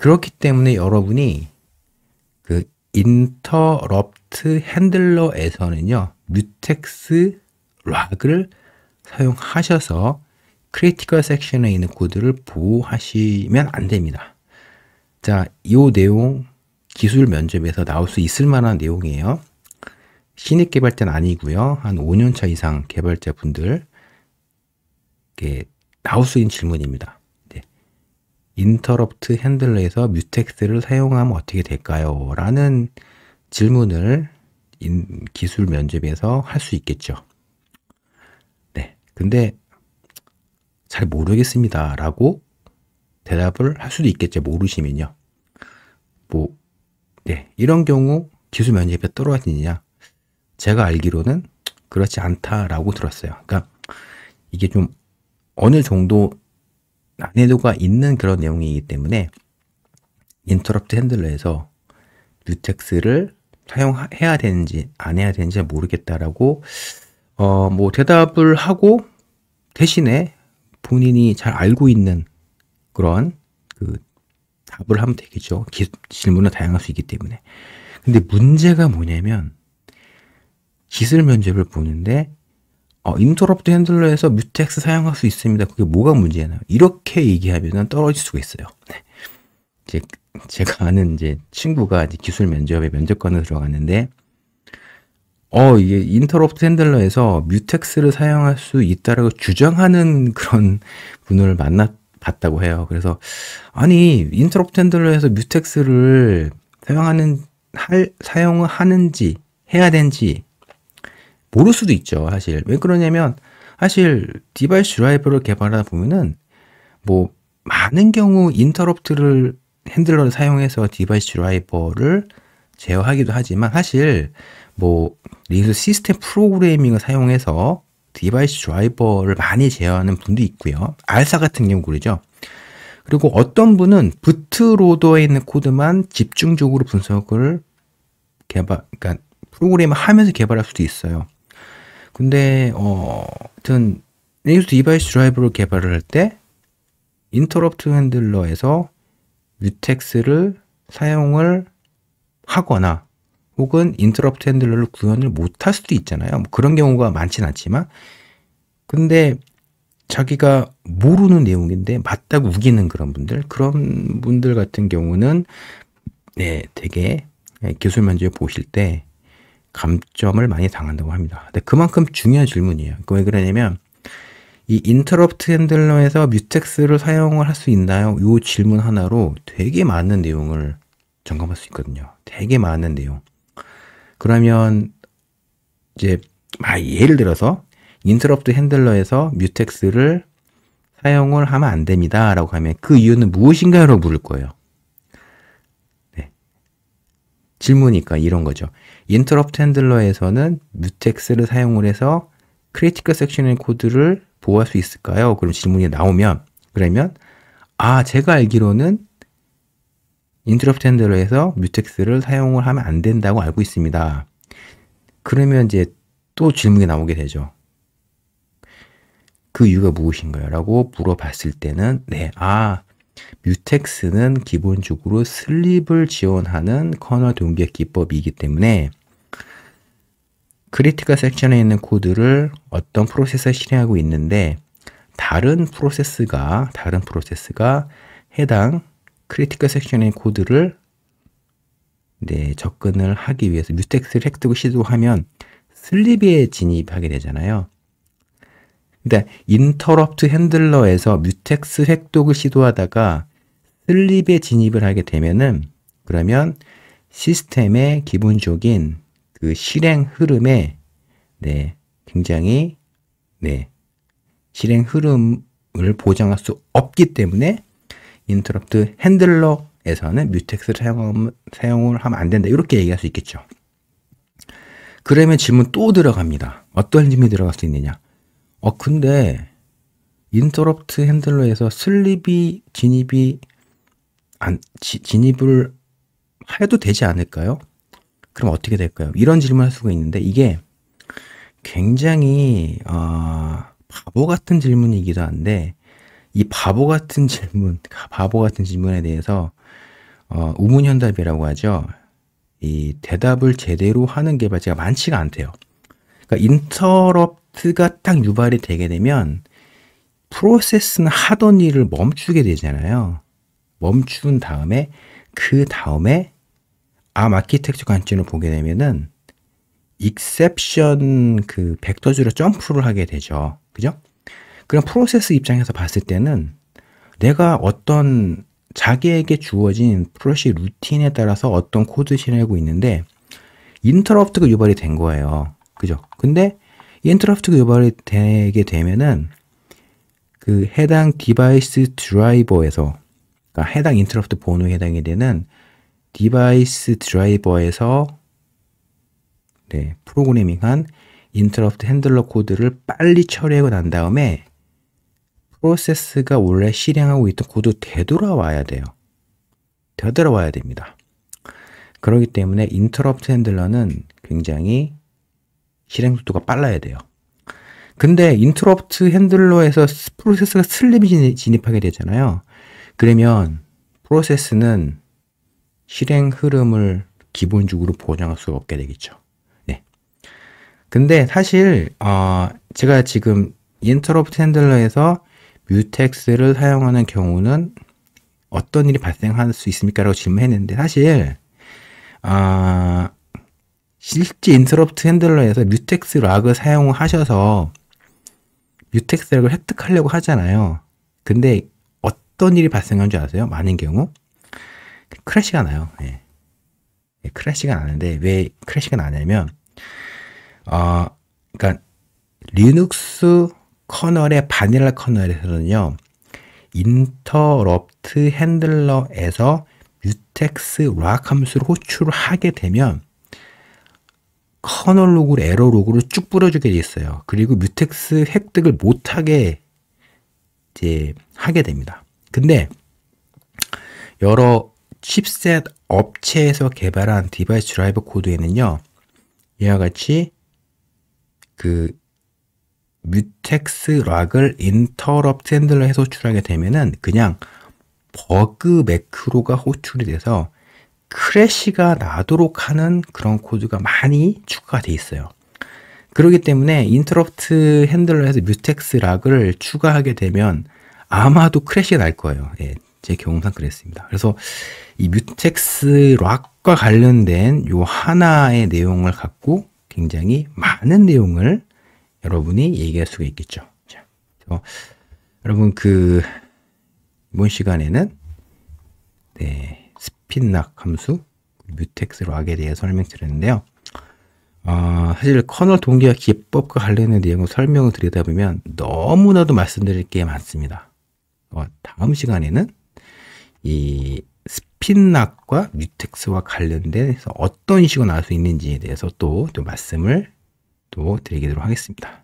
그렇기 때문에 여러분이 그 인터럽트 핸들러에서는요, 뮤텍스 락을 사용하셔서 크리티컬 섹션에 있는 코드를 보호하시면 안 됩니다. 자, 이 내용 기술 면접에서 나올 수 있을 만한 내용이에요. 신입 개발자는 아니고요. 한 5년차 이상 개발자분들 나올 수 있는 질문입니다. 인터럽트 핸들러에서 뮤텍스를 사용하면 어떻게 될까요? 라는 질문을 기술 면접에서 할 수 있겠죠. 네. 근데 잘 모르겠습니다. 라고 대답을 할 수도 있겠죠. 모르시면요. 이런 경우 기술 면접에 떨어지느냐? 제가 알기로는 그렇지 않다라고 들었어요. 그러니까 이게 좀 어느 정도 난이도가 있는 그런 내용이기 때문에 인터럽트 핸들러에서 뮤텍스를 사용해야 되는지 안 해야 되는지 모르겠다라고 대답을 하고 대신에 본인이 잘 알고 있는 그런 답을 하면 되겠죠. 질문은 다양할 수 있기 때문에. 근데 문제가 뭐냐면 기술 면접을 보는데 인터럽트 핸들러에서 뮤텍스 사용할 수 있습니다. 그게 뭐가 문제냐? 이렇게 얘기하면 떨어질 수가 있어요. 네. 제가 아는 친구가 기술 면접에 면접관으로 들어갔는데, 이게 인터럽트 핸들러에서 뮤텍스를 사용할 수 있다라고 주장하는 그런 분을 봤다고 해요. 그래서, 아니, 인터럽트 핸들러에서 뮤텍스를 사용을 하는지, 해야 되는지, 모를 수도 있죠, 사실. 왜 그러냐면, 사실, 디바이스 드라이버를 개발하다 보면은, 많은 경우 인터럽트를 핸들러를 사용해서 디바이스 드라이버를 제어하기도 하지만, 사실, 리눅스 시스템 프로그래밍을 사용해서 디바이스 드라이버를 많이 제어하는 분도 있고요. 알사 같은 경우 그러죠. 그리고 어떤 분은 부트로더에 있는 코드만 집중적으로 분석을 그러니까 프로그램을 하면서 개발할 수도 있어요. 근데 아무튼 리눅스 디바이스 드라이버를 개발을 할 때 인터럽트 핸들러에서 뮤텍스를 사용을 하거나 혹은 인터럽트 핸들러를 구현을 못할 수도 있잖아요. 그런 경우가 많진 않지만 근데 자기가 모르는 내용인데 맞다고 우기는 그런 분들 같은 경우는 되게 기술 면접에 보실 때 감점을 많이 당한다고 합니다. 근데 그만큼 중요한 질문이에요. 왜 그러냐면 이 인터럽트 핸들러에서 뮤텍스를 사용을 할 수 있나요? 이 질문 하나로 되게 많은 내용을 점검할 수 있거든요. 되게 많은 내용. 그러면 예를 들어서 인터럽트 핸들러에서 뮤텍스를 사용을 하면 안 됩니다. 라고 하면 그 이유는 무엇인가요? 라고 물을 거예요. 질문이니까 이런 거죠. 인터럽트 핸들러에서는 뮤텍스를 사용을 해서 크리티컬 섹션의 코드를 보호할 수 있을까요? 그럼 질문이 나오면 그러면 제가 알기로는 인터럽트 핸들러에서 뮤텍스를 사용을 하면 안 된다고 알고 있습니다. 그러면 또 질문이 나오게 되죠. 그 이유가 무엇인가요? 라고 물어봤을 때는 뮤텍스는 기본적으로 슬립을 지원하는 커널 동기화 기법이기 때문에 크리티컬 섹션에 있는 코드를 어떤 프로세스에 실행하고 있는데 다른 프로세스가 해당 크리티컬 섹션의 코드를 접근을 하기 위해서 뮤텍스를 획득을 시도하면 슬립에 진입하게 되잖아요. 그러니까 인터럽트 핸들러에서 뮤텍스 획득을 시도하다가 슬립에 진입을 하게 되면은 그러면 시스템의 기본적인 그 실행 흐름에 굉장히 실행 흐름을 보장할 수 없기 때문에 인터럽트 핸들러에서는 뮤텍스를 사용을 하면 안 된다. 이렇게 얘기할 수 있겠죠. 그러면 질문 또 들어갑니다. 어떤 질문이 들어갈 수 있느냐? 근데 인터럽트 핸들러에서 진입을 해도 되지 않을까요? 그럼 어떻게 될까요? 이런 질문을 할 수가 있는데 이게 굉장히 바보 같은 질문이기도 한데 이 바보 같은 질문에 대해서 우문현답이라고 하죠. 이 대답을 제대로 하는 개발자가 많지가 않대요. 그러니까 인터럽트가 딱 유발이 되게 되면 프로세스는 하던 일을 멈추게 되잖아요. 멈춘 다음에 그 다음에 아키텍처 관점으로 보게 되면은 익셉션 그 벡터즈로 점프를 하게 되죠. 그죠? 그럼 프로세스 입장에서 봤을 때는 내가 어떤 자기에게 주어진 프로세스 루틴에 따라서 어떤 코드 실행하고 있는데 인터럽트가 유발이 된 거예요. 그죠? 근데 인터럽트가 유발이 되게 되면은 그 해당 디바이스 드라이버에서, 그러니까 해당 인터럽트 번호에 해당이 되는 디바이스 드라이버에서 프로그래밍한 인터럽트 핸들러 코드를 빨리 처리하고 난 다음에 프로세스가 원래 실행하고 있던 코드 되돌아와야 돼요. 되돌아와야 됩니다. 그렇기 때문에 인터럽트 핸들러는 굉장히 실행 속도가 빨라야 돼요. 근데 인터럽트 핸들러에서 프로세스가 슬립이 진입하게 되잖아요. 그러면 프로세스는 실행 흐름을 기본적으로 보장할 수가 없게 되겠죠. 네. 근데 사실 제가 지금 인터럽트 핸들러에서 뮤텍스를 사용하는 경우는 어떤 일이 발생할 수 있습니까? 라고 질문했는데 사실 실제 인터럽트 핸들러에서 뮤텍스 락을 사용하셔서 뮤텍스 락을 획득하려고 하잖아요. 근데 어떤 일이 발생한 줄 아세요? 많은 경우 크래시가 나요. 네. 크래시가 나는데 왜 크래시가 나냐면 그러니까 리눅스 커널의 바닐라 커널에서는요, 인터럽트 핸들러에서 뮤텍스 락 함수를 호출을 하게 되면 커널 로그로 에러 로그를 쭉 뿌려주게 돼 있어요. 그리고 뮤텍스 획득을 못하게 이제 하게 됩니다. 근데 여러 칩셋 업체에서 개발한 디바이스 드라이버 코드에는요, 이와 같이 그 뮤텍스 락을 인터럽트 핸들러에서 호출하게 되면은 그냥 버그 매크로가 호출이 돼서 크래시가 나도록 하는 그런 코드가 많이 추가가 돼 있어요. 그렇기 때문에 인터럽트 핸들러에서 뮤텍스 락을 추가하게 되면 아마도 크래시가 날 거예요. 예, 제 경험상 그랬습니다. 그래서 이 뮤텍스 락과 관련된 요 하나의 내용을 갖고 굉장히 많은 내용을 여러분이 얘기할 수가 있겠죠. 자, 여러분 이번 시간에는 스핀락 함수, 뮤텍스 락에 대해 설명드렸는데요. 사실 커널 동기화 기법과 관련된 내용을 설명을 드리다 보면 너무나도 말씀드릴 게 많습니다. 다음 시간에는 이 스핀락과 뮤텍스와 관련된 어떤 이슈가 나올 수 있는지에 대해서 또 말씀을 또 드리도록 하겠습니다.